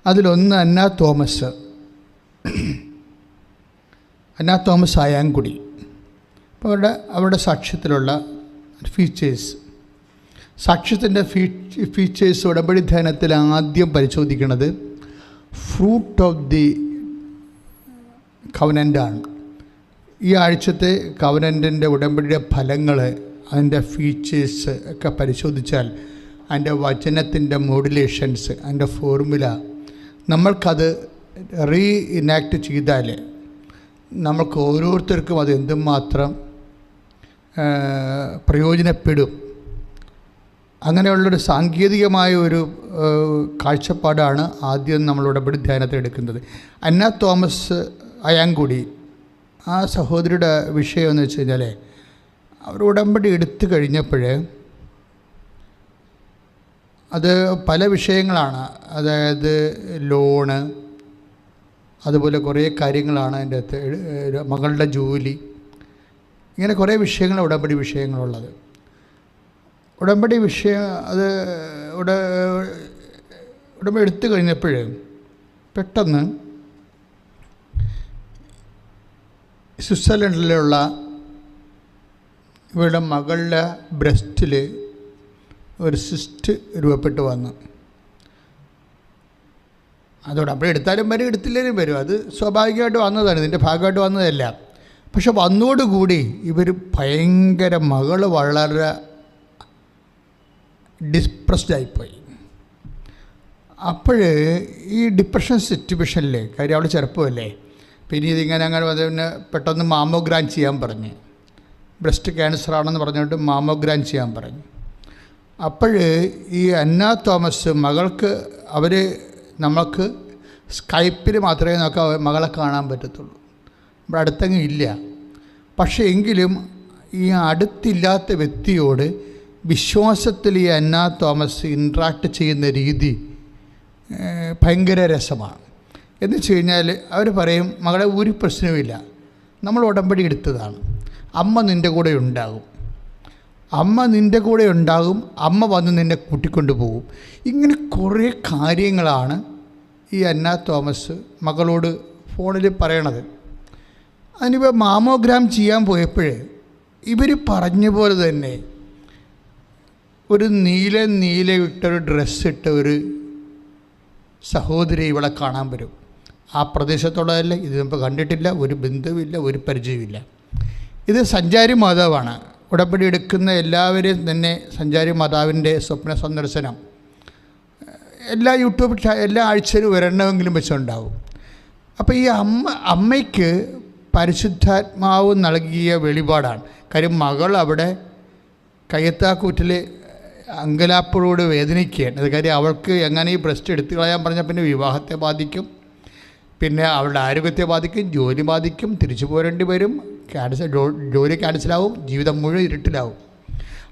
അതിലൊന്ന് അന്ന തോമസ് ആയാങ്കുടി. അപ്പോൾ അവരുടെ സാക്ഷ്യത്തിലുള്ള ഫീച്ചേഴ്സ്, സാക്ഷ്യത്തിൻ്റെ ഫീച്ചേഴ്സ് ഉടമ്പടി ധ്യാനത്തിൽ ആദ്യം പരിശോധിക്കുന്നത് ഫ്രൂട്ട് ഓഫ് ദി കവനൻ്റാണ്. ഈ ആഴ്ചത്തെ കവനൻ്റിൻ്റെ ഉടമ്പടിയുടെ ഫലങ്ങൾ, അതിൻ്റെ ഫീച്ചേഴ്സ് ഒക്കെ പരിശോധിച്ചാൽ അതിൻ്റെ വചനത്തിൻ്റെ മോഡുലേഷൻസ്, അതിൻ്റെ ഫോർമുല നമ്മൾക്കത് ഇനാക്ട് ചെയ്താൽ നമ്മൾക്ക് ഓരോരുത്തർക്കും അത് എന്തുമാത്രം പ്രയോജനപ്പെടും. അങ്ങനെയുള്ളൊരു സാങ്കേതികമായ ഒരു കാഴ്ചപ്പാടാണ് ആദ്യം നമ്മൾ ഉടമ്പടി ധ്യാനത്തിൽ എടുക്കുന്നത്. അന്ന തോമസ് അയാങ്കുടി, ആ സഹോദരിയുടെ വിഷയം എന്ന് വെച്ച് കഴിഞ്ഞാൽ, അവർ ഉടമ്പടി എടുത്തു കഴിഞ്ഞപ്പോൾ അത് പല വിഷയങ്ങളാണ്. അതായത് ലോണ്, അതുപോലെ കുറേ കാര്യങ്ങളാണ് അതിൻ്റെ അകത്ത്, മകളുടെ ജോലി, ഇങ്ങനെ കുറേ വിഷയങ്ങൾ ഉടമ്പടി വിഷയങ്ങളുള്ളത്. ഉടമ്പടി വിഷയം അത് ഉടമ്പടി എടുത്തു കഴിഞ്ഞപ്പോൾ പെട്ടെന്ന് സ്വിറ്റ്സർലൻഡിലുള്ള ഇവരുടെ മകളുടെ ബ്രസ്റ്റിൽ ഒരു സിസ്റ്റ് രൂപപ്പെട്ട് വന്നു. അതോടെ അപ്പോൾ എടുത്താലും വരും, എടുത്തില്ലേലും വരും. അത് സ്വാഭാവികമായിട്ട് വന്നതാണ്, ഇതിൻ്റെ ഭാഗമായിട്ട് വന്നതല്ല. പക്ഷെ വന്നോടുകൂടി ഇവർ ഭയങ്കര, മകൾ വളരെ ഡിപ്രസ്ഡായിപ്പോയി. അപ്പോൾ ഈ ഡിപ്രഷൻ സിറ്റുവേഷനിൽ, കാര്യം അവൾ ചെറുപ്പമല്ലേ, പിന്നെ ഇതിങ്ങനെ അങ്ങനെ പിന്നെ പെട്ടെന്ന് മാമോഗ്രാം ചെയ്യാൻ പറഞ്ഞ്, ബ്രസ്റ്റ് ക്യാൻസർ ആണെന്ന് പറഞ്ഞുകൊണ്ട് മാമോഗ്രാം ചെയ്യാൻ പറഞ്ഞു. അപ്പോൾ ഈ അന്ന തോമസ് മകൾക്ക്, അവർ നമുക്ക് സ്കൈപ്പിൽ മാത്രമേ നമുക്ക് മകളെ കാണാൻ പറ്റത്തുള്ളൂ, ഇവിടെ അടുത്തെങ്കിലും ഇല്ല. പക്ഷേ എങ്കിലും ഈ അടുത്തില്ലാത്ത വ്യക്തിയോട് വിശ്വാസത്തിൽ ഈ അന്ന തോമസ് ഇൻട്രാക്ട് ചെയ്യുന്ന രീതി ഭയങ്കര രസമാണ്. എന്ന് വെച്ച് കഴിഞ്ഞാൽ അവർ പറയും, മകളെ ഒരു പ്രശ്നവുമില്ല, നമ്മൾ ഉടമ്പടി എടുത്തതാണ്, അമ്മ നിൻ്റെ കൂടെ ഉണ്ടാകും, അമ്മ നിൻ്റെ കൂടെ ഉണ്ടാകും, അമ്മ വന്ന് നിന്നെ കൂട്ടിക്കൊണ്ടു പോകും. ഇങ്ങനെ കുറേ കാര്യങ്ങളാണ് ഈ അന്ന തോമസ് മകളോട് ഫോണിൽ പറയണത്. അതിനിപ്പോൾ മാമോഗ്രാം ചെയ്യാൻ പോയപ്പോൾ ഇവർ പറഞ്ഞ പോലെ തന്നെ ഒരു നീല ഇട്ടൊരു ഡ്രസ്സിട്ട ഒരു സഹോദരി ഇവളെ കാണാൻ വരും. ആ പ്രദേശത്തുള്ളതല്ലേ, ഇത് നമുക്ക് കണ്ടിട്ടില്ല, ഒരു ബന്ധവുമില്ല, ഒരു പരിചയമില്ല. ഇത് സഞ്ചാരി മാതാവാണ്. ഉടമ്പടി എടുക്കുന്ന എല്ലാവരെയും തന്നെ സഞ്ചാരി മാതാവിൻ്റെ സ്വപ്ന സന്ദർശനം എല്ലാ എല്ലാ ആഴ്ചയിലും ഒരെണ്ണമെങ്കിലും വെച്ചുണ്ടാവും. അപ്പോൾ ഈ അമ്മയ്ക്ക് പരിശുദ്ധാത്മാവ് നൽകിയ വെളിപാടാണ്. കാര്യം മകൾ അവിടെ കയ്യത്താക്കൂറ്റിൽ അങ്കലാപ്പോട് വേദനിക്കുകയാണ്. അത് കാര്യം അവൾക്ക് എങ്ങനെ ഈ ബ്രസ്റ്റ് എടുത്തു കളയാൻ പറഞ്ഞാൽ പിന്നെ വിവാഹത്തെ ബാധിക്കും, പിന്നെ അവളുടെ ആരോഗ്യത്തെ ബാധിക്കും, ജോലി ബാധിക്കും, തിരിച്ചു പോരേണ്ടി വരും, ജോലി ക്യാൻസലാവും, ജീവിതം മുഴുവൻ ഇരുട്ടിലാവും.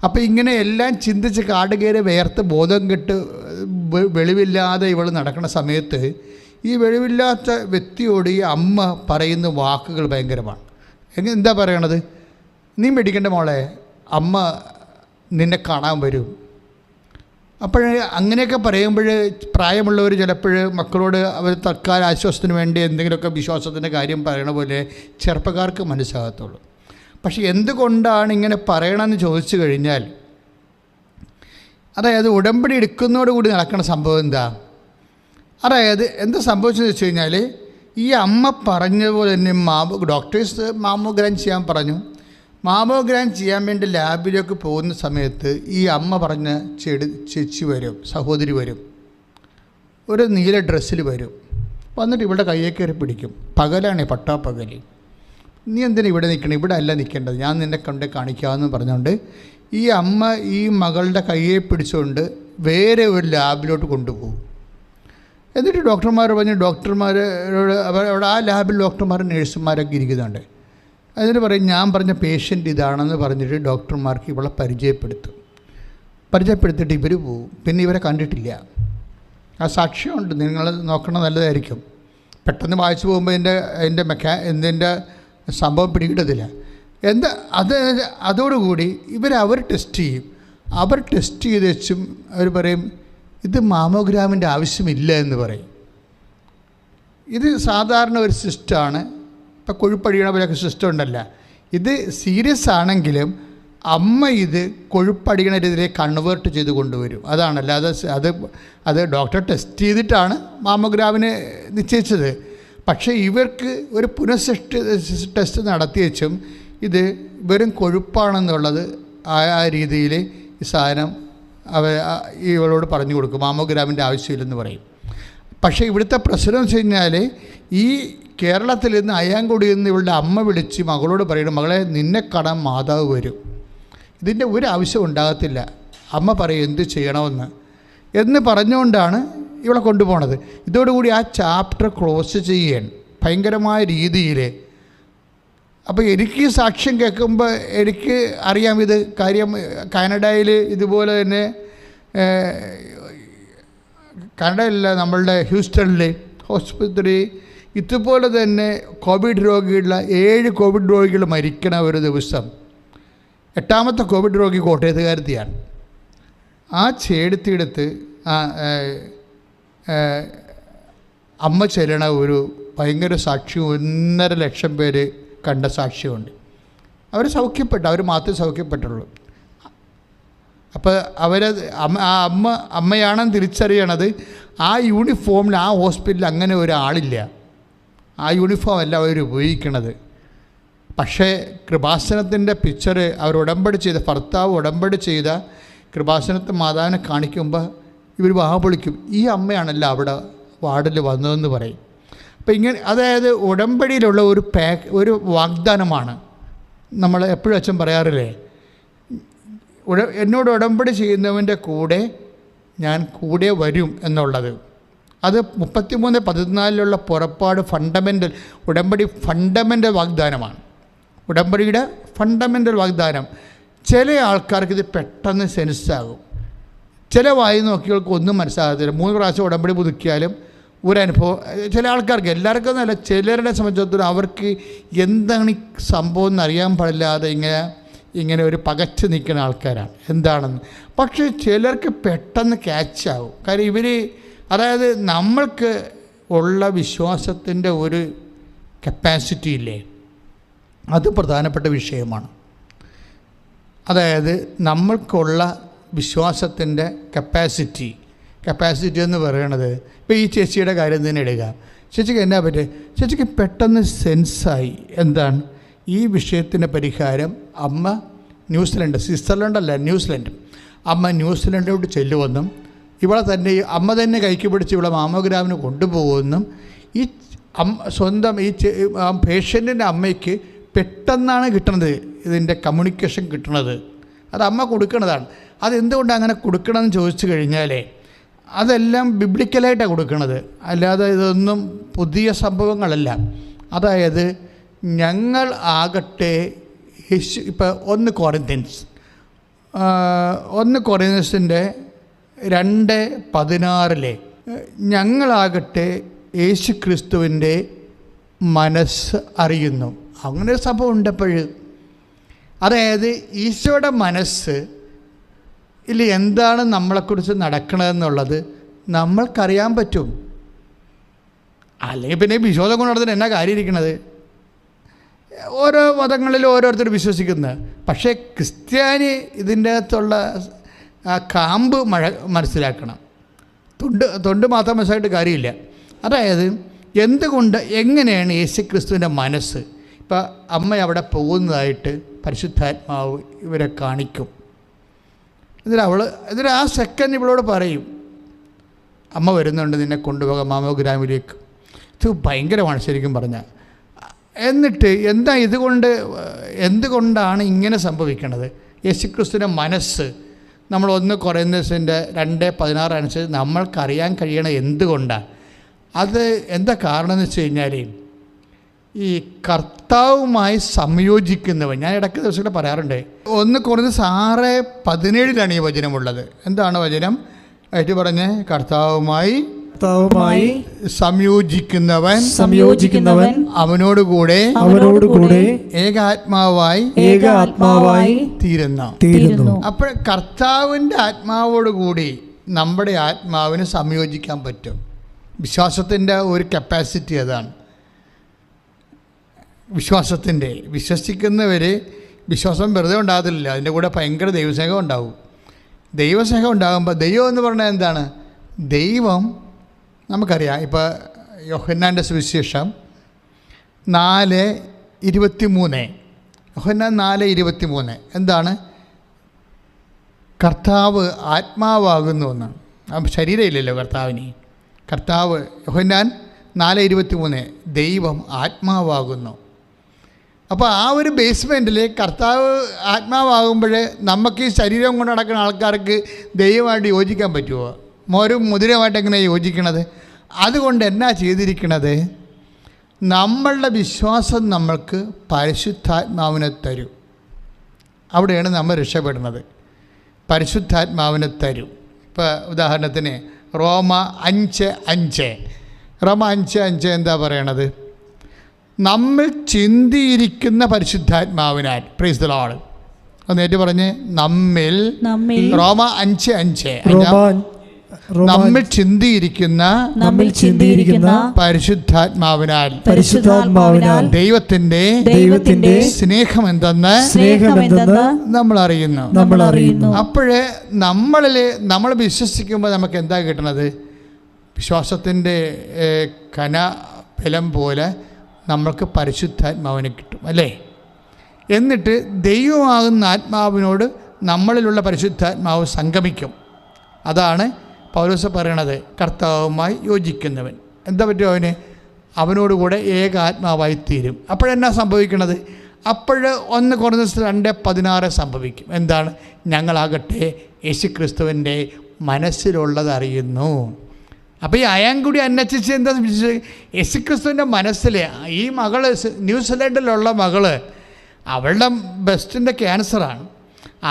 അപ്പോൾ ഇങ്ങനെ എല്ലാം ചിന്തിച്ച് കാടുകയറി വേർത്ത് ബോധം കെട്ട് വെളിവില്ലാതെ ഇവൾ നടക്കുന്ന സമയത്ത് ഈ വെളിവില്ലാത്ത വ്യക്തിയോട് ഈ അമ്മ പറയുന്ന വാക്കുകൾ ഭയങ്കരമാണ്. എന്താ പറയണത്? നീ മേടിക്കേണ്ട മോളെ, അമ്മ നിന്നെ കാണാൻ വരും. അപ്പോൾ അങ്ങനെയൊക്കെ പറയുമ്പോൾ പ്രായമുള്ളവർ ചിലപ്പോൾ മക്കളോട് അവർ തൽക്കാല ആശ്വാസത്തിന് വേണ്ടി എന്തെങ്കിലുമൊക്കെ വിശ്വാസത്തിൻ്റെ കാര്യം പറയണ പോലെ ചെറുപ്പക്കാർക്ക് മനസ്സിലാകത്തുള്ളൂ. പക്ഷെ എന്തുകൊണ്ടാണ് ഇങ്ങനെ പറയണമെന്ന് ചോദിച്ചു കഴിഞ്ഞാൽ, അതായത് ഉടമ്പടി എടുക്കുന്നതോടുകൂടി നടക്കുന്ന സംഭവം എന്താ? അതായത് എന്താ സംഭവിച്ചതെന്ന് വെച്ച് കഴിഞ്ഞാൽ, ഈ അമ്മ പറഞ്ഞതുപോലെ തന്നെ ഡോക്ടേഴ്സ് മാമോഗ്രാം ചെയ്യാൻ പറഞ്ഞു. മാമോഗ്രാം ചെയ്യാൻ വേണ്ടി ലാബിലേക്ക് പോകുന്ന സമയത്ത് ഈ അമ്മ പറഞ്ഞ ചേച്ചി വരും, സഹോദരി വരും, ഒരു നീല ഡ്രസ്സിൽ വരും. വന്നിട്ട് ഇവിടെ കയ്യെ കയറി പിടിക്കും. പകലാണ്, പട്ടാപ്പകൽ. നീ എന്തിനാ ഇവിടെ നിൽക്കണം? ഇവിടെ അല്ല നിൽക്കേണ്ടത്, ഞാൻ നിന്നെ കൊണ്ട് കാണിക്കാമെന്ന് പറഞ്ഞുകൊണ്ട് ഈ അമ്മ ഈ മകളുടെ കയ്യെ പിടിച്ചുകൊണ്ട് വേറെ ഒരു ലാബിലോട്ട് കൊണ്ടുപോകും. എന്നിട്ട് ഡോക്ടർമാർ പറഞ്ഞു, ഡോക്ടർമാരോട് അവിടെ ആ ലാബിൽ ഡോക്ടർമാരും നേഴ്സുമാരൊക്കെ ഇരിക്കുന്നുണ്ട്. അതിന് പറയും, ഞാൻ പറഞ്ഞ പേഷ്യൻ്റ് ഇതാണെന്ന് പറഞ്ഞിട്ട് ഡോക്ടർമാർക്ക് ഇവളെ പരിചയപ്പെടുത്തിയിട്ട് ഇവർ പോവും. പിന്നെ ഇവരെ കണ്ടിട്ടില്ല. ആ സാക്ഷ്യമുണ്ട്, നിങ്ങൾ നോക്കണം, നല്ലതായിരിക്കും. പെട്ടെന്ന് വായിച്ചു പോകുമ്പോൾ ഇതിൻ്റെ സംഭവം പിടികിട്ടത്തില്ല. അതോടുകൂടി അവർ ടെസ്റ്റ് ചെയ്യും. ടെസ്റ്റ് ചെയ്ത് വെച്ചും അവർ പറയും, ഇത് മാമോഗ്രാമിൻ്റെ ആവശ്യമില്ല എന്ന് പറയും. ഇത് സാധാരണ ഒരു സിസ്റ്റമാണ്. ഇപ്പം കൊഴുപ്പടിയണ പോലെയൊക്കെ സിസ്റ്റം ഉണ്ടല്ല. ഇത് സീരിയസ് ആണെങ്കിലും അമ്മ ഇത് കൊഴുപ്പടിയണ രീതിയിലേക്ക് കൺവേർട്ട് ചെയ്ത് കൊണ്ടുവരും. അതാണല്ല അത് ഡോക്ടർ ടെസ്റ്റ് ചെയ്തിട്ടാണ് മാമോഗ്രാമിന് നിശ്ചയിച്ചത്. പക്ഷേ ഇവർക്ക് ഒരു പുനഃസൃഷ്ടി ടെസ്റ്റ് നടത്തിയച്ചും ഇത് വെറും കൊഴുപ്പാണെന്നുള്ളത് ആ രീതിയിൽ ഈ സാധനം ഇവളോട് പറഞ്ഞു കൊടുക്കും. മാമോഗ്രാമിൻ്റെ ആവശ്യമില്ലെന്ന് പറയും. പക്ഷേ ഇവിടുത്തെ പ്രശ്നം എന്ന് വെച്ച് കഴിഞ്ഞാൽ ഈ കേരളത്തിൽ നിന്ന് അയ്യാങ്കുടിയിൽ നിന്ന് ഇവളുടെ അമ്മ വിളിച്ച് മകളോട് പറയണം, മകളെ നിന്നെ കാണാൻ മാതാവ് വരും. ഇതിൻ്റെ ഒരു ആവശ്യം ഉണ്ടാകത്തില്ല. അമ്മ പറയും എന്ത് ചെയ്യണമെന്ന് എന്ന് പറഞ്ഞുകൊണ്ടാണ് ഇവളെ കൊണ്ടുപോണത്. ഇതോടുകൂടി ആ ചാപ്റ്റർ ക്ലോസ് ചെയ്യാൻ ഭയങ്കരമായ രീതിയിൽ. അപ്പോൾ എനിക്ക് സാക്ഷ്യം കേൾക്കുമ്പോൾ എനിക്ക് അറിയാം ഇത് കാര്യം. കാനഡയിൽ ഇതുപോലെ തന്നെ, കാനഡയിലല്ല, നമ്മളുടെ ഹ്യൂസ്റ്റണിൽ ഹോസ്പിറ്റലിൽ ഇതുപോലെ തന്നെ കോവിഡ് രോഗിയുള്ള 7 കോവിഡ് രോഗികൾ മരിക്കണ ഒരു ദിവസം. 8ാമത്തെ കോവിഡ് രോഗി കോട്ടയത്തുകാരത്തിയാണ്. ആ ചേടുത്തിയെടുത്ത് അമ്മ ചെല്ലണ ഒരു ഭയങ്കര സാക്ഷ്യം 1.5 ലക്ഷം പേര് കണ്ട സാക്ഷ്യമുണ്ട്. അവർ സൗഖ്യപ്പെട്ടു, അവർ മാത്രമേ സൗഖ്യപ്പെട്ടുള്ളൂ. അപ്പോൾ അമ്മയാണെന്ന് തിരിച്ചറിയണത് ആ യൂണിഫോമിൽ ആ ഹോസ്പിറ്റലിൽ അങ്ങനെ ഒരാളില്ല. ആ യൂണിഫോം അല്ല അവർ ഉപയോഗിക്കണത്. പക്ഷേ കൃപാസനത്തിൻ്റെ പിക്ചർ അവർ ഉടമ്പടി ചെയ്ത ഭർത്താവ് ഉടമ്പടി ചെയ്ത കൃപാസനത്തെ മാതാവിനെ കാണിക്കുമ്പോൾ ഇവർ പൊളിക്കും. ഈ അമ്മയാണല്ലോ അവിടെ വാർഡിൽ വന്നതെന്ന് പറയും. അപ്പം ഇങ്ങനെ, അതായത് ഉടമ്പടിയിലുള്ള ഒരു വാഗ്ദാനമാണ്. നമ്മൾ എപ്പോഴും അച്ഛൻ പറയാറില്ലേ, എന്നോട് ഉടമ്പടി ചെയ്യുന്നവൻ്റെ കൂടെ ഞാൻ കൂടെ വരും എന്നുള്ളത്. അത് 33:14 പുറപ്പാട് ഉടമ്പടി ഫണ്ടമെൻ്റൽ വാഗ്ദാനമാണ്. ഉടമ്പടിയുടെ ഫണ്ടമെൻ്റൽ വാഗ്ദാനം. ചില ആൾക്കാർക്ക് ഇത് പെട്ടെന്ന് സെൻസാകും. ചില വായി നോക്കിയവർക്ക് ഒന്നും മനസ്സിലാകത്തില്ല. 3 പ്രാവശ്യം ഉടമ്പടി പുതുക്കിയാലും ഒരനുഭവം. ചില ആൾക്കാർക്ക്, എല്ലാവർക്കും എന്നല്ല, ചിലരുടെ സംബന്ധിച്ചിടത്തോളം അവർക്ക് എന്താണ് ഈ സംഭവം എന്നറിയാൻ പാടില്ലാതെ ഇങ്ങനെ ഒരു പകച്ച് നിൽക്കുന്ന ആൾക്കാരാണ് എന്താണെന്ന്. പക്ഷേ ചിലർക്ക് പെട്ടെന്ന് ക്യാച്ചാവും. കാര്യം അതായത് നമ്മൾക്ക് ഉള്ള വിശ്വാസത്തിൻ്റെ ഒരു കപ്പാസിറ്റി ഇല്ലേ, അത് പ്രധാനപ്പെട്ട വിഷയമാണ്. അതായത് നമ്മൾക്കുള്ള വിശ്വാസത്തിൻ്റെ കപ്പാസിറ്റി എന്ന് പറയണത്, ഇപ്പോൾ ഈ ചേച്ചിയുടെ കാര്യം തന്നെ എടുക്കുക. ചേച്ചിക്ക് എന്നാ പറ്റുക? ചേച്ചിക്ക് പെട്ടെന്ന് സെൻസായി എന്താണ് ഈ വിഷയത്തിൻ്റെ പരിഹാരം. അമ്മ സ്വിറ്റ്സർലൻഡല്ല, ന്യൂസിലൻഡ്. അമ്മ ന്യൂസിലൻഡിലോട്ട് ചെല്ലുമെന്നും ഇവളെ തന്നെ അമ്മ തന്നെ കൈക്ക് പിടിച്ച് ഇവിടെ മാമോഗ്രാമിന് കൊണ്ടുപോകുമെന്നും ഈ സ്വന്തം ഈ പേഷ്യൻറ്റിൻ്റെ അമ്മയ്ക്ക് പെട്ടെന്നാണ് കിട്ടുന്നത്. ഇതിൻ്റെ കമ്മ്യൂണിക്കേഷൻ കിട്ടുന്നത് അത് അമ്മ കൊടുക്കുന്നതാണ്. അതെന്തുകൊണ്ടാണ് അങ്ങനെ കൊടുക്കണമെന്ന് ചോദിച്ചു കഴിഞ്ഞാൽ അതെല്ലാം ബിബ്ലിക്കലായിട്ടാണ് കൊടുക്കുന്നത്, അല്ലാതെ ഇതൊന്നും പുതിയ സംഭവങ്ങളല്ല. അതായത് ഞങ്ങൾ ആകട്ടെ ഇപ്പോൾ 1 കൊറിന്ത്യൻസിൻ്റെ 2:16 ഞങ്ങളാകട്ടെ യേശു ക്രിസ്തുവിൻ്റെ മനസ്സ് അറിയുന്നു. അങ്ങനെ ഒരു സംഭവം ഉണ്ടപ്പോൾ, അതായത് ഈശോയുടെ മനസ്സ് ഇല്ല എന്താണ് നമ്മളെക്കുറിച്ച് നടക്കണതെന്നുള്ളത് നമ്മൾക്കറിയാൻ പറ്റും. അല്ലെങ്കിൽ പിന്നെ വിശ്വാസം കൊണ്ട് നടത്തുന്ന എന്നാ കാര്യം ഇരിക്കണത്? ഓരോ മതങ്ങളിലും ഓരോരുത്തർ വിശ്വസിക്കുന്നത്. പക്ഷേ ക്രിസ്ത്യാനി ഇതിൻ്റെ അകത്തുള്ള ആ കാമ്പ് മനസ്സിലാക്കണം. തൊണ്ട് മാത്രം മനസ്സിലായിട്ട് കാര്യമില്ല. അതായത് എങ്ങനെയാണ് യേശു ക്രിസ്തുവിൻ്റെ മനസ്സ്. ഇപ്പം അമ്മ അവിടെ പോകുന്നതായിട്ട് പരിശുദ്ധാത്മാവ് ഇവരെ കാണിക്കും. എന്നിട്ട് ആ സെക്കൻഡ് ഇവളോട് പറയും, അമ്മ വരുന്നുണ്ട്, നിന്നെ കൊണ്ടുപോകാം മാമോഗ്രാമിലേക്ക്. ഇത് ഭയങ്കരമാണ് ശരിക്കും പറഞ്ഞാൽ. എന്നിട്ട് എന്തുകൊണ്ടാണ് ഇങ്ങനെ സംഭവിക്കണത്? യേശുക്രിസ്തുവിൻ്റെ മനസ്സ് നമ്മൾ 1 കൊറിന്ത്യൻസിൻ്റെ 2:16 അനുസരിച്ച് നമ്മൾക്കറിയാൻ കഴിയണ എന്തുകൊണ്ടാണ്? അത് എന്താ കാരണം എന്ന് വെച്ച് കഴിഞ്ഞാൽ ഈ കർത്താവുമായി സംയോജിക്കുന്നവൻ. ഞാൻ ഇടയ്ക്ക് ദിവസങ്ങൾ പറയാറുണ്ട്. 1 കൊറിന്ത്യൻസ് 6:17 ഈ വചനമുള്ളത്. എന്താണ് വചനം? ആയിട്ട് പറഞ്ഞ് കർത്താവുമായി സംയോജിക്കുന്നവൻ അവനോടുകൂടെ ഏകാത്മാവായി തീരുന്നു. അപ്പോൾ കർത്താവിൻ്റെ ആത്മാവോടുകൂടി നമ്മുടെ ആത്മാവിന് സംയോജിക്കാൻ പറ്റും. വിശ്വാസത്തിൻ്റെ ഒരു കപ്പാസിറ്റി അതാണ്. വിശ്വസിക്കുന്നവർ വിശ്വാസം വെറുതെ ഉണ്ടാകത്തില്ല, അതിൻ്റെ കൂടെ ഭയങ്കര ദൈവസ്നേഹം ഉണ്ടാവും. ദൈവസ്നേഹം ഉണ്ടാകുമ്പോൾ ദൈവം എന്ന് പറഞ്ഞാൽ എന്താണ്? ദൈവം നമുക്കറിയാം. ഇപ്പോൾ യോഹന്നാൻ്റെ സുവിശേഷം 4:23, യോഹന്നാൻ 4:23 എന്താണ്? കർത്താവ് ആത്മാവാകുന്നു എന്നാണ്. ശരീരമില്ലല്ലോ കർത്താവിന്. കർത്താവ് യോഹന്നാൻ 4:23 ദൈവം ആത്മാവാകുന്നു. അപ്പോൾ ആ ഒരു ബേസ്മെൻറ്റിൽ കർത്താവ് ആത്മാവാകുമ്പോൾ നമുക്ക് ഈ ശരീരം കൊണ്ട് നടക്കുന്ന ആൾക്കാർക്ക് ദൈവമായിട്ട് യോജിക്കാൻ പറ്റുമോ? മുതിരമായിട്ട് എങ്ങനെയാണ് യോജിക്കണത്? അതുകൊണ്ട് എന്നാ ചെയ്തിരിക്കണത്? നമ്മളുടെ വിശ്വാസം നമ്മൾക്ക് പരിശുദ്ധാത്മാവിനെ തരും. അവിടെയാണ് നമ്മൾ രക്ഷപ്പെടുന്നത്. പരിശുദ്ധാത്മാവിനെ തരും. ഇപ്പോൾ ഉദാഹരണത്തിന് റോമ 5:5 എന്താ പറയണത്? നമ്മൾ ചിന്തിയിരിക്കുന്ന പരിശുദ്ധാത്മാവിനാൽ. Praise the Lord. ഒന്നേറ്റ് പറഞ്ഞ് നമ്മിൽ. റോമ 5:5 നമ്മൾ ചിന്തിയിരിക്കുന്ന പരിശുദ്ധാത്മാവിനാൽ ദൈവത്തിന്റെ സ്നേഹം എന്തെന്ന് നമ്മൾ അറിയുന്നു. അപ്പോഴേ നമ്മൾ വിശ്വസിക്കുമ്പോൾ നമുക്ക് എന്താ കിട്ടണത്? വിശ്വാസത്തിൻ്റെ ബലം പോലെ നമ്മൾക്ക് പരിശുദ്ധാത്മാവിനെ കിട്ടും, അല്ലേ? എന്നിട്ട് ദൈവമാകുന്ന ആത്മാവിനോട് നമ്മളിലുള്ള പരിശുദ്ധാത്മാവ് സംഗമിക്കും. അതാണ് പൗലോസ് പറയണത്, കർത്താവുമായി യോജിക്കുന്നവൻ എന്താ പറ്റും? അവനോടുകൂടെ ഏകാത്മാവായി തീരും. അപ്പോഴെന്നാ സംഭവിക്കണത്? 1 കൊരിന്ത്യർ 2:16 സംഭവിക്കും. എന്താണ്? ഞങ്ങളാകട്ടെ യേശുക്രിസ്തുവിൻ്റെ മനസ്സിലുള്ളത് അറിയുന്നു. അപ്പോൾ ഈ അയാൻകുടി അന്നച്ചിച്ച് എന്താ യേശുക്രിസ്തുവിൻ്റെ മനസ്സിൽ ഈ മകള്, ന്യൂസിലൻഡിലുള്ള മകള്, അവളുടെ ബ്രസ്റ്റിൻ്റെ ക്യാൻസറാണ്.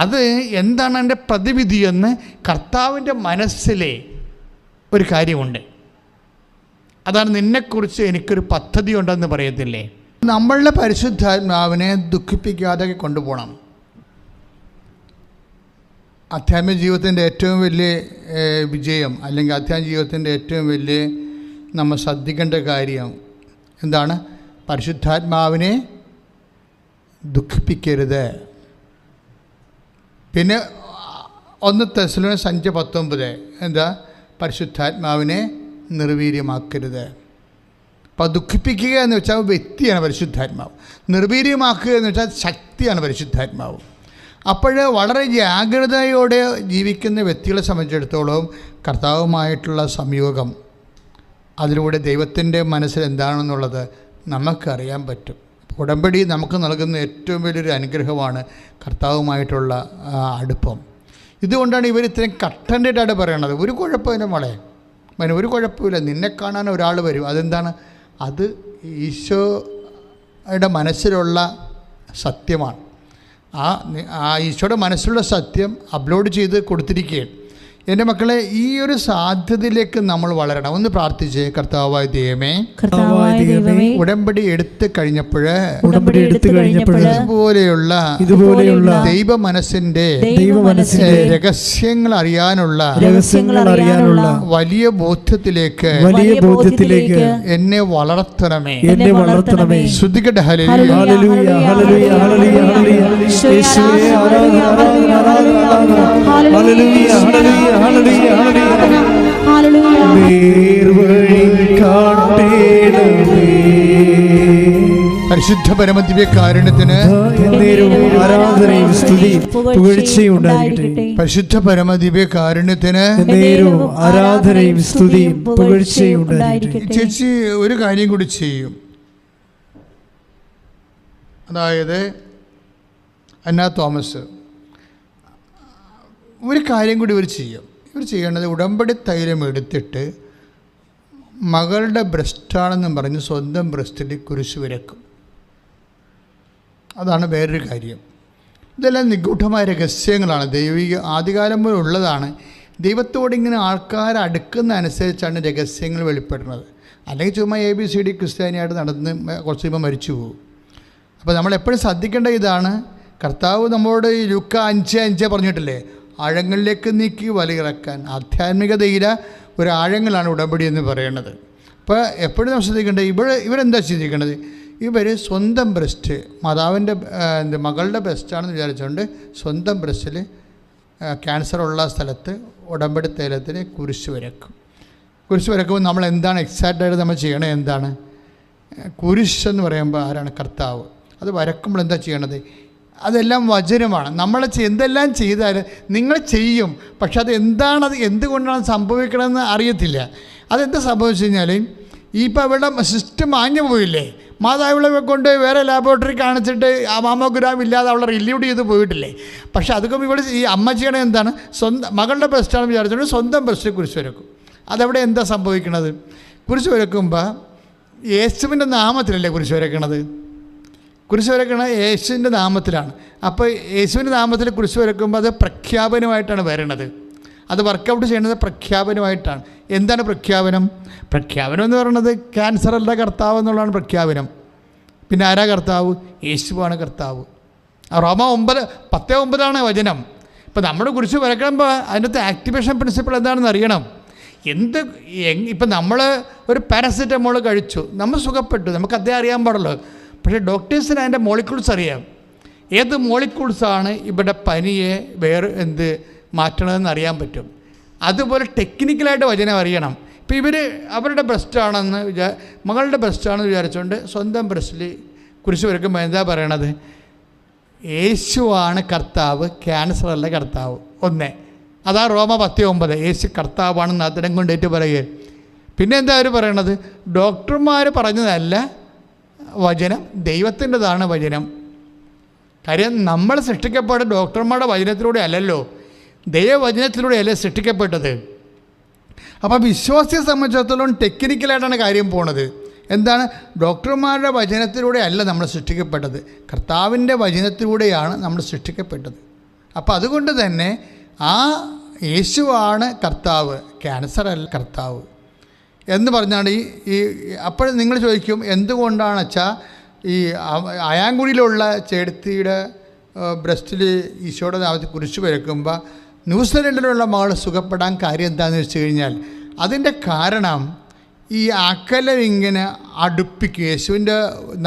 അത് എന്താണ് അതിൻ്റെ പ്രതിവിധിയെന്ന് കർത്താവിൻ്റെ മനസ്സിലെ ഒരു കാര്യമുണ്ട്. അതാണ് നിന്നെക്കുറിച്ച് എനിക്കൊരു പദ്ധതി ഉണ്ടെന്ന് പറയത്തില്ലേ? നമ്മളുടെ പരിശുദ്ധാത്മാവിനെ ദുഃഖിപ്പിക്കാതെ കൊണ്ടുപോകണം. ആധ്യാത്മിക ജീവിതത്തിൻ്റെ ഏറ്റവും വലിയ വിജയം, അല്ലെങ്കിൽ ആധ്യാത്മിക ജീവിതത്തിൻ്റെ ഏറ്റവും വലിയ നമ്മൾ ശ്രദ്ധിക്കേണ്ട കാര്യം എന്താണ്? പരിശുദ്ധാത്മാവിനെ ദുഃഖിപ്പിക്കരുത്. പിന്നെ 1 തെസ്സലോനിക്കർ 5:19 എന്താ? പരിശുദ്ധാത്മാവിനെ നിർവീര്യമാക്കരുത്. അപ്പോൾ ദുഃഖിപ്പിക്കുക എന്ന് വെച്ചാൽ വ്യക്തിയാണ് പരിശുദ്ധാത്മാവ്. നിർവീര്യമാക്കുക എന്ന് വെച്ചാൽ ശക്തിയാണ് പരിശുദ്ധാത്മാവ്. അപ്പോൾ വളരെ ജാഗ്രതയോടെ ജീവിക്കുന്ന വ്യക്തികളെ സംബന്ധിച്ചിടത്തോളം കർത്താവുമായിട്ടുള്ള സംയോഗം, അതിലൂടെ ദൈവത്തിൻ്റെ മനസ്സിൽ എന്താണെന്നുള്ളത് നമുക്കറിയാൻ പറ്റും. ഉടമ്പടി നമുക്ക് നൽകുന്ന ഏറ്റവും വലിയൊരു അനുഗ്രഹമാണ് കർത്താവുമായിട്ടുള്ള അടുപ്പം. ഇതുകൊണ്ടാണ് ഇവർ ഇത്രയും കട്ടൻ്റെഡായിട്ട് പറയണത്. ഒരു കുഴപ്പമില്ല മോളെ, ഒരു കുഴപ്പമില്ല, നിന്നെ കാണാൻ ഒരാൾ വരും. അതെന്താണ്? അത് ഈശോയുടെ മനസ്സിലുള്ള സത്യമാണ്. ആ ഈശോയുടെ മനസ്സിലുള്ള സത്യം അപ്ലോഡ് ചെയ്ത് കൊടുത്തിരിക്കുകയാണ്. എൻ്റെ മക്കളെ, ഈ ഒരു സാധ്യതയിലേക്ക് നമ്മൾ വളരണം. ഒന്ന് പ്രാർത്ഥിച്ചേ. കർത്താവായ ദൈവമേ, ഉടമ്പടി എടുത്തു കഴിഞ്ഞപ്പോൾ ഇതുപോലെയുള്ള ദൈവ മനസ്സിന്റെ രഹസ്യങ്ങൾ അറിയാനുള്ള വലിയ ബോധ്യത്തിലേക്ക് എന്നെ വളർത്തണമേ. ശ്രദ്ധിക്കട്ടെ. പരിശുദ്ധ പരമദിവ്യകാരുണ്യത്തിന് പരിശുദ്ധ പരമദിവ്യകാരുണ്യത്തിന് ആരാധനയും സ്തുതിയും പുകഴ്ചയും. ചേച്ചി ഒരു കാര്യം കൂടി ചെയ്യും. അതായത് അന്ന തോമസ് ഒരു കാര്യം കൂടി ഇവർ ചെയ്യും. ഇവർ ചെയ്യേണ്ടത് ഉടമ്പടി തൈലം എടുത്തിട്ട് മകളുടെ ബ്രസ്റ്റാണെന്നും പറഞ്ഞ് സ്വന്തം ബ്രസ്റ്റിൽ കുരിശ് വരക്കും. അതാണ് വേറൊരു കാര്യം. ഇതെല്ലാം നിഗൂഢമായ രഹസ്യങ്ങളാണ്. ദൈവിക ആദ്യകാലം മുതൽ ഉള്ളതാണ്. ദൈവത്തോടിങ്ങനെ ആൾക്കാർ അടുക്കുന്ന അനുസരിച്ചാണ് രഹസ്യങ്ങൾ വെളിപ്പെടുന്നത്. അല്ലെങ്കിൽ ചുമ്മാ ABCD ക്രിസ്ത്യാനിയായിട്ട് നടന്ന് കുറച്ച് കഴിയുമ്പോൾ മരിച്ചു പോകും. അപ്പോൾ നമ്മളെപ്പോഴും ശ്രദ്ധിക്കേണ്ട ഇതാണ്, കർത്താവ് നമ്മളോട് ഈ ലൂക്ക 5:5 പറഞ്ഞിട്ടില്ലേ, ആഴങ്ങളിലേക്ക് നീക്കി വലിയിറക്കാൻ ആധ്യാത്മികതയിലെ ഒരു ആഴങ്ങളാണ് ഉടമ്പടി എന്ന് പറയുന്നത്. അപ്പോൾ എപ്പോഴും നമ്മൾ ശ്രദ്ധിക്കേണ്ടത് ഇവരെന്താ ചെയ്തിരിക്കുന്നത്? ഇവർ സ്വന്തം ബ്രസ്റ്റ് മാതാവിൻ്റെ മകളുടെ ബ്രസ്റ്റാണെന്ന് വിചാരിച്ചുകൊണ്ട് സ്വന്തം ബ്രസ്റ്റിൽ ക്യാൻസറുള്ള സ്ഥലത്ത് ഉടമ്പടി തൈലത്തിന് കുരിശ് വരക്കും. കുരിശ് വരക്കുമ്പോൾ നമ്മൾ എന്താണ് എക്സാക്റ്റായിട്ട് നമ്മൾ ചെയ്യണത്? എന്താണ് കുരിശ് എന്ന് പറയുമ്പോൾ ആരാണ്? കർത്താവ്. അത് വരക്കുമ്പോൾ എന്താ ചെയ്യണത്? അതെല്ലാം വചനമാണ്. നമ്മൾ എന്തെല്ലാം ചെയ്താലും നിങ്ങൾ ചെയ്യും, പക്ഷെ അത് എന്താണത്, എന്തുകൊണ്ടാണ് സംഭവിക്കണമെന്ന് അറിയത്തില്ല. അതെന്താ സംഭവിച്ചു കഴിഞ്ഞാൽ ഇപ്പോൾ ഇവിടെ സിസ്റ്റം മാഞ്ഞു പോയില്ലേ? മാതാവിളെ കൊണ്ട് വേറെ ലാബോറട്ടറി കാണിച്ചിട്ട് ആ മാമോഗ്രാം ഇല്ലാതെ അവളെ റിലീവ് ചെയ്ത് പോയിട്ടില്ലേ? പക്ഷെ അതൊക്കെ ഇവിടെ ഈ അമ്മ ചെയ്യണത് എന്താണ്? സ്വന്തം മകളുടെ ബ്രസ്റ്റാണെന്ന് വിചാരിച്ചുകൊണ്ട് സ്വന്തം ബ്രസ്റ്റിൽ കുരിശ് വരക്കും. അതവിടെ എന്താ സംഭവിക്കണത്? കുരിശ് വരക്കുമ്പോൾ യേശുവിൻ്റെ നാമത്തിലല്ലേ കുരിശ് വരക്കണത്? കുരിശ് വരക്കണത് യേശുവിൻ്റെ നാമത്തിലാണ്. അപ്പോൾ യേശുവിൻ്റെ നാമത്തിൽ കുരിശ് വരക്കുമ്പോൾ അത് പ്രഖ്യാപനമായിട്ടാണ് വരണത്. അത് വർക്കൗട്ട് ചെയ്യുന്നത് പ്രഖ്യാപനമായിട്ടാണ്. എന്താണ് പ്രഖ്യാപനം? പ്രഖ്യാപനം എന്ന് പറയുന്നത് ക്യാൻസറല്ല കർത്താവ് എന്നുള്ളതാണ് പ്രഖ്യാപനം. പിന്നെ ആരാ കർത്താവ്? യേശുവാണ് കർത്താവ്. റോമ 9:10 വചനം. ഇപ്പം നമ്മുടെ കുരിശ് വരക്കുമ്പോൾ അതിനകത്ത് ആക്ടിവേഷൻ പ്രിൻസിപ്പിൾ എന്താണെന്ന് അറിയണം. ഇപ്പം നമ്മൾ ഒരു പാരസെറ്റമോൾ കഴിച്ചു, നമ്മൾ സുഖപ്പെട്ടു, നമുക്ക് അതേ അറിയാൻ പാടുള്ളൂ. പക്ഷേ ഡോക്ടേഴ്സിന് അതിൻ്റെ മോളിക്യൂൾസ് അറിയാം. ഏത് മോളിക്യൂൾസാണ് ഇവിടെ പനിയെ മാറ്റണമെന്ന് അറിയാൻ പറ്റും. അതുപോലെ ടെക്നിക്കലായിട്ട് വചനം അറിയണം. ഇപ്പോൾ അവരുടെ ബ്രസ്റ്റാണെന്ന് മകളുടെ ബ്രസ്റ്റാണെന്ന് വിചാരിച്ചുകൊണ്ട് സ്വന്തം ബ്രസ്റ്റിൽ കുരിശ് വരക്കുമ്പോൾ എന്താ പറയണത്? യേശുവാണ് കർത്താവ്, ക്യാൻസറല്ല കർത്താവ്. അതാ റോമ 10:9 യേശു കർത്താവാണെന്ന് അതിനം കൊണ്ടേറ്റ് പറയുക. പിന്നെ എന്താ അവർ പറയണത്? ഡോക്ടർമാർ പറഞ്ഞതല്ല വചനം, ദൈവത്തിൻ്റെതാണ് വചനം. കാര്യം നമ്മൾ സൃഷ്ടിക്കപ്പെട്ട ഡോക്ടർമാരുടെ വചനത്തിലൂടെ അല്ലല്ലോ, ദൈവവചനത്തിലൂടെയല്ലേ സൃഷ്ടിക്കപ്പെട്ടത്. അപ്പോൾ വിശ്വാസിയെ സംബന്ധിച്ചിടത്തോളം ടെക്നിക്കലായിട്ടാണ് കാര്യം പോണത്. എന്താണ്? ഡോക്ടർമാരുടെ വചനത്തിലൂടെ അല്ല നമ്മൾ സൃഷ്ടിക്കപ്പെട്ടത്, കർത്താവിൻ്റെ വചനത്തിലൂടെയാണ് നമ്മൾ സൃഷ്ടിക്കപ്പെട്ടത്. അപ്പോൾ അതുകൊണ്ട് തന്നെ ആ യേശുവാണ് കർത്താവ്, ക്യാൻസറല്ല കർത്താവ് എന്ന് പറഞ്ഞാണ് അപ്പോൾ നിങ്ങൾ ചോദിക്കും എന്തുകൊണ്ടാണ് വെച്ചാൽ ഈ അയാങ്കുടിയിലുള്ള ചേടത്തിയുടെ ബ്രസ്റ്റിൽ ഈശോയുടെ നാമത്തിൽ കുരിശ് വരക്കുമ്പോൾ ന്യൂസിലൻഡിലുള്ള മകൾ സുഖപ്പെടാൻ കാര്യം എന്താണെന്ന് വെച്ച് കഴിഞ്ഞാൽ അതിൻ്റെ കാരണം ഈ അകലം ഇങ്ങനെ അടുപ്പിക്കും. യേശുവിൻ്റെ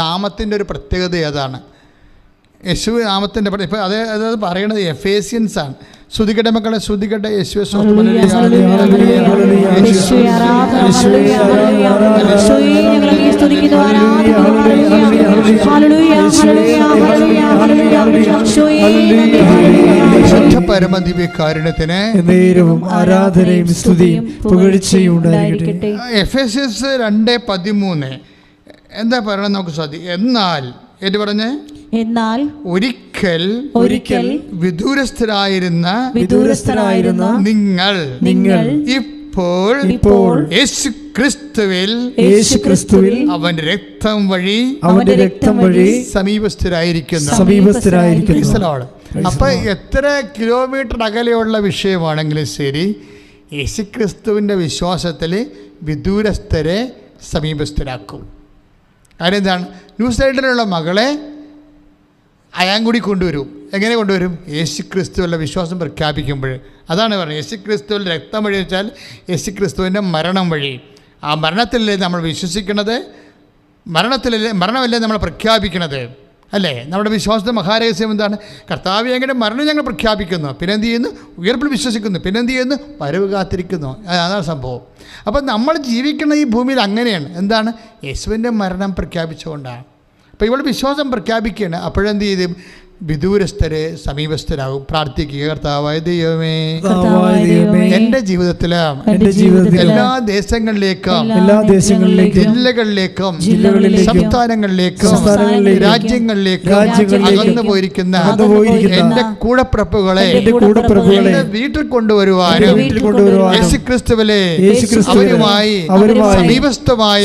നാമത്തിൻ്റെ ഒരു പ്രത്യേകത അതാണ്. യേശു നാമത്തിൻ്റെ ഇപ്പോൾ അതായത് പറയണത് എഫേസ്യൻസാണ്. ശ്രുതികട്ടെ മക്കളെ, ശ്രുതികട്ടെ. യേശുവെ പരമദിവ്യകാരുണ്യത്തിന് ആരാധനയും സ്തുതിയും പുകഴ്ചയും ഉണ്ടായിരിക്കട്ടെ. എഫേസ്യൻസ് 2:13 എന്താ പറയണത് നമുക്ക് സാധിക്കും. എന്നാൽ ഒരിക്കൽ വിദൂരസ്ഥരായിരുന്ന നിങ്ങൾ ഇപ്പോൾ യേശുക്രിസ്തുവിൽ അവന്റെ രക്തം വഴി സമീപസ്ഥരായിരിക്കുന്നു. അപ്പൊ എത്ര കിലോമീറ്റർ അകലെയുള്ള വിഷയമാണെങ്കിലും ശരി, യേശുക്രിസ്തുവിന്റെ വിശ്വാസത്തിൽ വിദൂരസ്ഥരെ സമീപസ്ഥരാക്കും. കാര്യം എന്താണ്? ന്യൂസിലൻഡിലുള്ള മകളെ അയാങ്കുടി കൊണ്ടുവരും. എങ്ങനെ കൊണ്ടുവരും? യേശുക്രിസ്തുവിലുള്ള വിശ്വാസം പ്രഖ്യാപിക്കുമ്പോൾ. അതാണ് പറയുന്നത്. യേശുക്രിസ്തുവിൽ രക്തം വഴി വെച്ചാൽ യേശുക്രിസ്തുവിൻ്റെ മരണം വഴി. ആ മരണത്തിലല്ലേ നമ്മൾ വിശ്വസിക്കുന്നത്? മരണമല്ലേ നമ്മൾ പ്രഖ്യാപിക്കുന്നത് അല്ലേ? നമ്മുടെ വിശ്വാസത്തെ മഹാരഹസ്യം എന്താണ്? കർത്താവ് എങ്ങനെ മരണം ഞങ്ങൾ പ്രഖ്യാപിക്കുന്നു, പിന്നെ എന്ത് ചെയ്യുന്നു? ഉയർപ്പിൽ വിശ്വസിക്കുന്നു, പിന്നെ എന്ത് ചെയ്യുന്നു? വരവ് കാത്തിരിക്കുന്നു. അതാണ് സംഭവം. അപ്പം നമ്മൾ ജീവിക്കുന്ന ഈ ഭൂമിയിൽ അങ്ങനെയാണ്. എന്താണ്? യേശുവിൻ്റെ മരണം പ്രഖ്യാപിച്ചുകൊണ്ടാണ്. അപ്പോൾ ഇവിടെ വിശ്വാസം പ്രഖ്യാപിക്കുകയാണ്. അപ്പോഴെന്ത് ചെയ്യും? വിദൂരസ്ഥരെ സമീപസ്ഥരാകും. പ്രാർത്ഥിക്കുക, കർത്താവായ ദൈവമേ, എൻ്റെ ജീവിതത്തിലും എല്ലാ ദേശങ്ങളിലേക്കും ജില്ലകളിലേക്കും സംസ്ഥാനങ്ങളിലേക്കും രാജ്യങ്ങളിലേക്കും അകന്നു പോയിരിക്കുന്ന എൻ്റെ കൂടപ്പിറപ്പുകളെ വീട്ടിൽ കൊണ്ടുവരുവാനും യേശുക്രിസ്തുവിലെ അവരുമായി സമീപസ്ഥമായ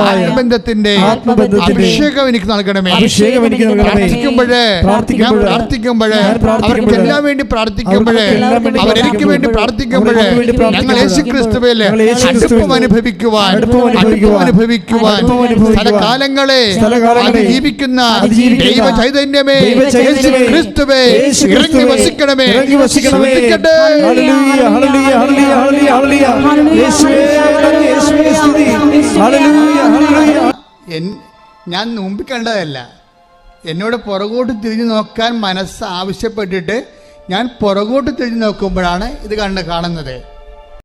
ആത്മബന്ധത്തിന്റെ അഭിഷേകം എനിക്ക് നൽകണമേ. പ്രാർത്ഥിക്കുമ്പോഴേ പ്രാർത്ഥിക്കുമ്പോഴേ അവർക്കെല്ലാം വേണ്ടി പ്രാർത്ഥിക്കുമ്പോഴേ അവരെനിക്ക് വേണ്ടി പ്രാർത്ഥിക്കുമ്പോഴേ ഞങ്ങൾ യേശുക്രിസ്തുവിലെ അടുപ്പം അനുഭവിക്കുവാൻ സ്ഥലകാലങ്ങളെ ജീവിക്കുന്ന ദൈവ ചൈതന്യമേ യേശുക്രിസ്തുവേ ഇറങ്ങി വസിക്കണമേ. ശ്രദ്ധിക്കട്ടെ. ഞാൻ മുമ്പിൽ കണ്ടതല്ല, എന്നോട് പുറകോട്ട് തിരിഞ്ഞു നോക്കാൻ മനസ്സ് ആവശ്യപ്പെട്ടിട്ട് ഞാൻ പുറകോട്ട് തിരിഞ്ഞു നോക്കുമ്പോഴാണ് ഇത് കാണുന്നത്.